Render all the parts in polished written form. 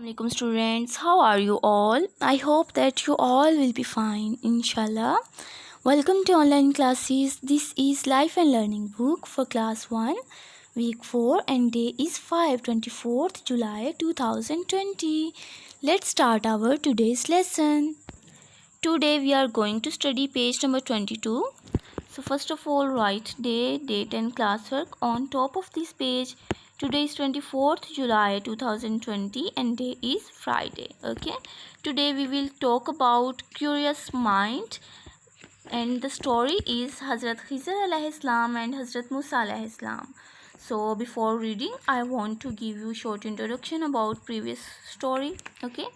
Assalamualaikum students, how are you all? I hope that you all will be fine, inshallah. Welcome to online classes. This is Life and Learning book for class 1, week 4, and day is 24th July 2020. Let's start our today's lesson. Today we are going to study page number 22. So first of all, write day, date and classwork on top of this page. Today is 24th July 2020 and day is Friday. Okay. Today we will talk about curious mind, and the story is Hazrat Khizr alayhi salam and Hazrat Musa alayhi salam. So before reading, I want to give you short introduction about previous story. Okay.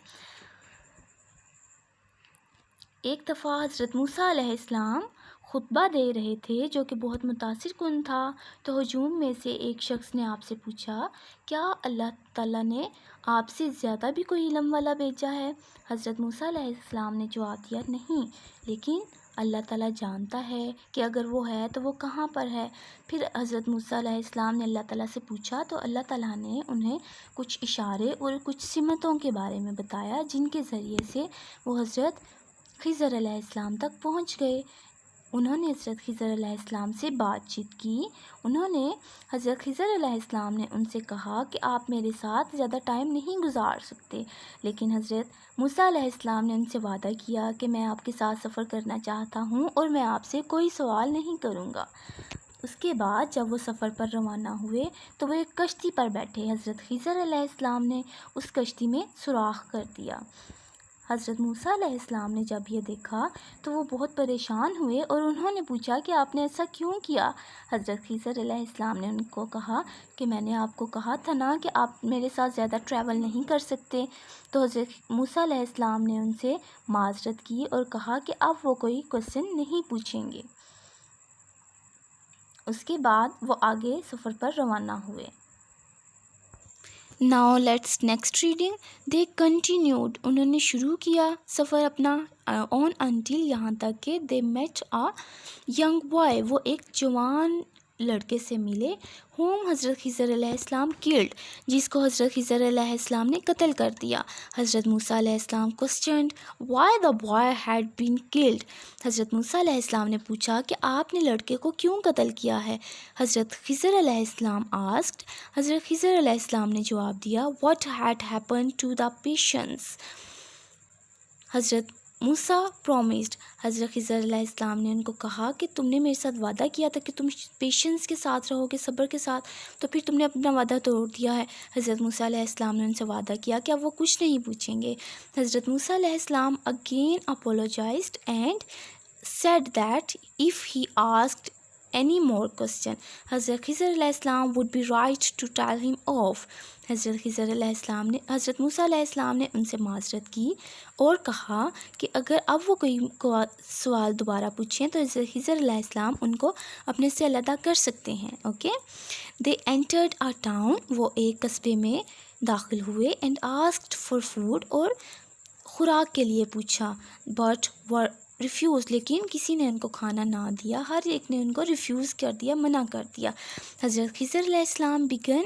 एक दफ़ा हज़रत मूसा अलैहिस्सलाम खुतबा दे रहे थे जो कि बहुत मुतासिर कुन था। तो हजूम में से एक शख्स ने आपसे पूछा, क्या अल्लाह ताला ने आपसे ज़्यादा भी कोई इल्म वाला भेजा है? हज़रत मूसा अलैहिस्सलाम ने जवाब दिया, नहीं, लेकिन अल्लाह ताला जानता है कि अगर वो है तो वो कहाँ पर है। फिर हज़रत मूसा अलैहिस्सलाम ने अल्लाह ताला से पूछा तो अल्लाह ताला ने उन्हें कुछ इशारे और कुछ सिमतों के बारे में बताया, जिनके ज़रिए से वो हज़रत खिज़र अलैहिस्सलाम तक पहुंच गए। उन्होंने हज़रत खिज़र अलैहिस्सलाम से बातचीत की। उन्होंने हज़रत खिज़र अलैहिस्सलाम ने उनसे कहा कि आप मेरे साथ ज़्यादा टाइम नहीं गुजार सकते, लेकिन हज़रत मूसा अलैहिस्सलाम ने उनसे वादा किया कि मैं आपके साथ सफ़र करना चाहता हूँ और मैं आपसे कोई सवाल नहीं करूँगा। उसके बाद जब वो सफ़र पर रवाना हुए तो वो एक कश्ती पर बैठे। हज़रत खिज़र अलैहिस्सलाम ने उस कश्ती में सुराख कर दिया। हज़रत मूसा अलैहिस्सलाम ने जब ये देखा तो वो बहुत परेशान हुए और उन्होंने पूछा कि आपने ऐसा क्यों किया। हज़रत खिज़र अलैहिस्सलाम ने उनको कहा कि मैंने आपको कहा था ना कि आप मेरे साथ ज़्यादा ट्रैवल नहीं कर सकते। तो हज़रत मूसा अलैहिस्सलाम ने उनसे माज़रत की और कहा कि अब वो कोई क्वेश्चन नहीं पूछेंगे। उसके बाद वो आगे सफ़र पर रवाना हुए। Now let's next reading. They continued, उन्होंने शुरू किया सफ़र अपना ऑन अंटिल, यहाँ तक कि they met a young boy, वो एक जवान लड़के से मिले, होम हज़रत खिज़र अलैहिस्सलाम किल्ड, जिसको हज़रत खिज़र अलैहिस्सलाम ने कत्ल कर दिया। हज़रत मूसा अलैहिस्सलाम questioned why the boy had been killed, Hazrat Musa अलैहिस्सलाम ने पूछा कि आपने लड़के को क्यों कत्ल किया है। हज़रत खिज़र अलैहिस्सलाम आस्क्ड, हज़रत खिज़र अलैहिस्सलाम ने जवाब दिया, what had happened to the patience, Hazrat Musa promised, हज़रत खिज़र अलैहिस्सलाम ने उनको कहा कि तुमने मेरे साथ वादा किया था कि तुम पेशेंस के साथ रहोगे, सब्र के साथ, तो फिर तुमने अपना वादा तोड़ दिया है। हज़रत मूसा अलैहिस्सलाम ने उनसे वादा किया कि अब वो कुछ नहीं पूछेंगे। हज़रत मूसा अलैहिस्सलाम again apologised and said that if he asked any more question, हज़रत खिज़र अलैहिस्सलाम would be right to tell him off। हज़रत खिज़र अलैहिस्सलाम ने हज़रत मूसा अलैहिस्सलाम ने उनसे माज़रत की और कहा कि अगर अब वो कोई सवाल दोबारा पूछें तो हज़रत खिज़र अलैहिस्सलाम उनको अपने से अलग कर सकते हैं। Okay. They entered a town, वो एक कस्बे में दाखिल हुए, एंड आस्क्ड फॉर फूड, और खुराक के लिए पूछा, बट वर रिफ्यूज़, लेकिन किसी ने उनको खाना ना दिया, हर एक ने उनको रिफ्यूज़ कर दिया, मना कर दिया। हज़रत खिज़र अलैहिस्सलाम began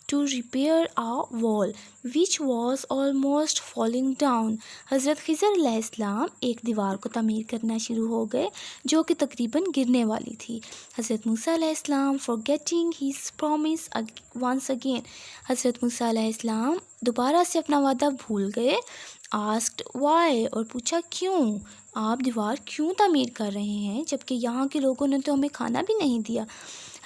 to repair a wall which was almost falling down, Hazrat Khizr अलैहिस्सलाम एक दीवार को तमीर करना शुरू हो गए जो कि तकरीबन गिरने वाली थी। हज़रत मूसा अलैहिस्सलाम forgetting his promise once again, Hazrat Musa अलैहिस्सलाम दोबारा से अपना वादा भूल गए। आस्क्ड वाई, और पूछा क्यों, आप दीवार क्यों तामीर कर रहे हैं जबकि यहाँ के लोगों ने तो हमें खाना भी नहीं दिया।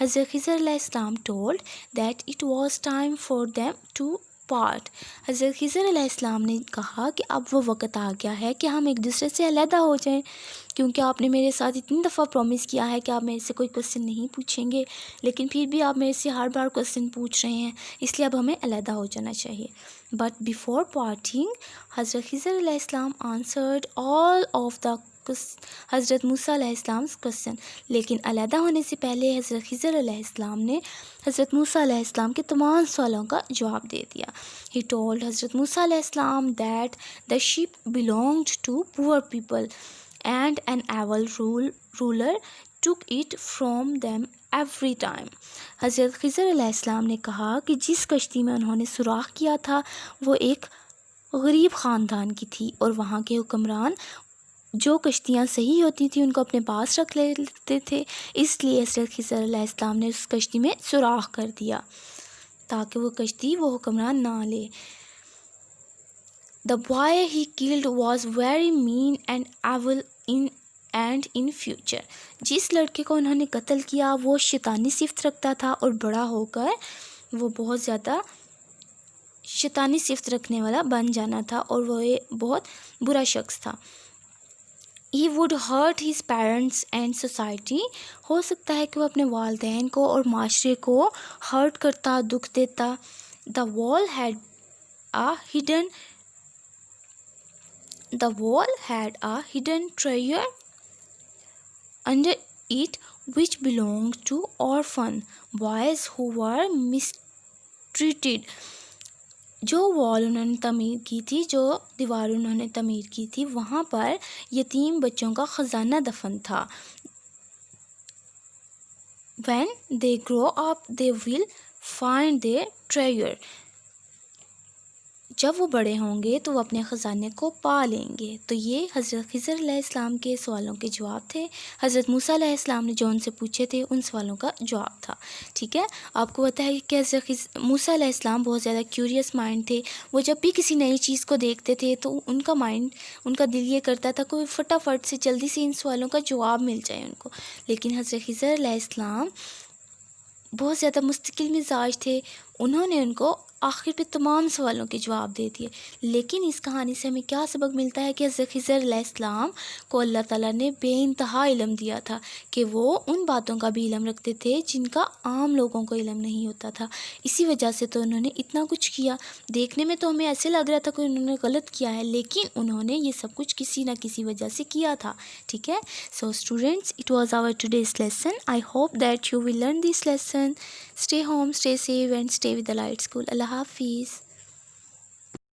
हज़रत खिज़र अलैहिस्सलाम told that it was time for them to part, Hazrat Khizr अलैहिस्सलाम ने कहा कि अब वो वक़्त आ गया है कि हम एक दूसरे से अलहदा हो जाएं, क्योंकि आपने मेरे साथ इतनी दफ़ा प्रॉमिस किया है कि आप मेरे से कोई क्वेश्चन नहीं पूछेंगे, लेकिन फिर भी आप मेरे से हर बार क्वेश्चन पूछ रहे हैं, इसलिए अब हमें अलहदा हो जाना चाहिए। बट बिफोर पार्टिंग, हज़रत खिज़र अलैहिस्सलाम आंसर्ड ऑल ऑफ द हज़रत मूसा अलैहिस्सलाम क्वेश्चन, लेकिन अलहदा होने से पहले हज़रत खिज़र अलैहिस्सलाम ने हज़रत मूसा अलैहिस्सलाम के तमाम सवालों का जवाब दे दिया। ही टोल्ड हज़रत मूसा अलैहिस्सलाम that the ship belonged to poor people and an evil ruler took it from them every time। हज़रत खिज़र अलैहिस्सलाम ने कहा कि जिस कश्ती में उन्होंने सुराख किया था वो एक غریب خاندان کی تھی اور وہاں کے حکمران جو کشتیاں صحیح ہوتی تھیں ان کو اپنے پاس رکھ لیتے تھے، اس لیے حضرت خضر علیہ السلام نے اس کشتی میں سوراخ کر دیا تاکہ وہ کشتی وہ حکمران نہ لے۔ The boy he killed was very mean and evil in future. جس لڑکے کو انہوں نے قتل کیا وہ شیطانی صفت رکھتا تھا اور بڑا ہو کر وہ بہت زیادہ شیطانی صفت رکھنے والا بن جانا تھا اور وہ بہت برا شخص تھا۔ He would hurt his parents and society. ہو سکتا ہے کہ وہ اپنے والدین کو اور معاشرے کو ہرٹ کرتا، دکھ دیتا۔ The wall had a hidden treasure under it which belonged to orphan boys who were mistreated. جو وال انہوں نے تعمیر کی تھی، جو دیوار انہوں نے تعمیر کی تھی، وہاں پر یتیم بچوں کا خزانہ دفن تھا۔ When they grow up they will find their treasure. جب وہ بڑے ہوں گے تو وہ اپنے خزانے کو پا لیں گے۔ تو یہ حضرت خضر علیہ السلام کے سوالوں کے جواب تھے۔ حضرت موسیٰ علیہ السلام نے جو ان سے پوچھے تھے ان سوالوں کا جواب تھا، ٹھیک ہے۔ آپ کو پتہ ہے کہ حضرت موسیٰ علیہ السلام بہت زیادہ کیوریس مائنڈ تھے۔ وہ جب بھی کسی نئی چیز کو دیکھتے تھے تو ان کا مائنڈ، ان کا دل یہ کرتا تھا کہ فٹافٹ سے جلدی سے ان سوالوں کا جواب مل جائے ان کو۔ لیکن حضرت خضر علیہ السلام بہت زیادہ مستقل مزاج تھے، انہوں نے ان کو آخر پہ تمام سوالوں کے جواب دے دیے۔ لیکن اس کہانی سے ہمیں کیا سبق ملتا ہے کہ حضرت خضر علیہ السلام کو اللہ تعالیٰ نے بے انتہا علم دیا تھا کہ وہ ان باتوں کا بھی علم رکھتے تھے جن کا عام لوگوں کو علم نہیں ہوتا تھا۔ اسی وجہ سے تو انہوں نے اتنا کچھ کیا۔ دیکھنے میں تو ہمیں ایسے لگ رہا تھا کہ انہوں نے غلط کیا ہے، لیکن انہوں نے یہ سب کچھ کسی نہ کسی وجہ سے کیا تھا، ٹھیک ہے۔ So students, it was our today's lesson. I hope that you will learn this lesson. Stay home, stay safe and stay with the light school. Allah Hafiz.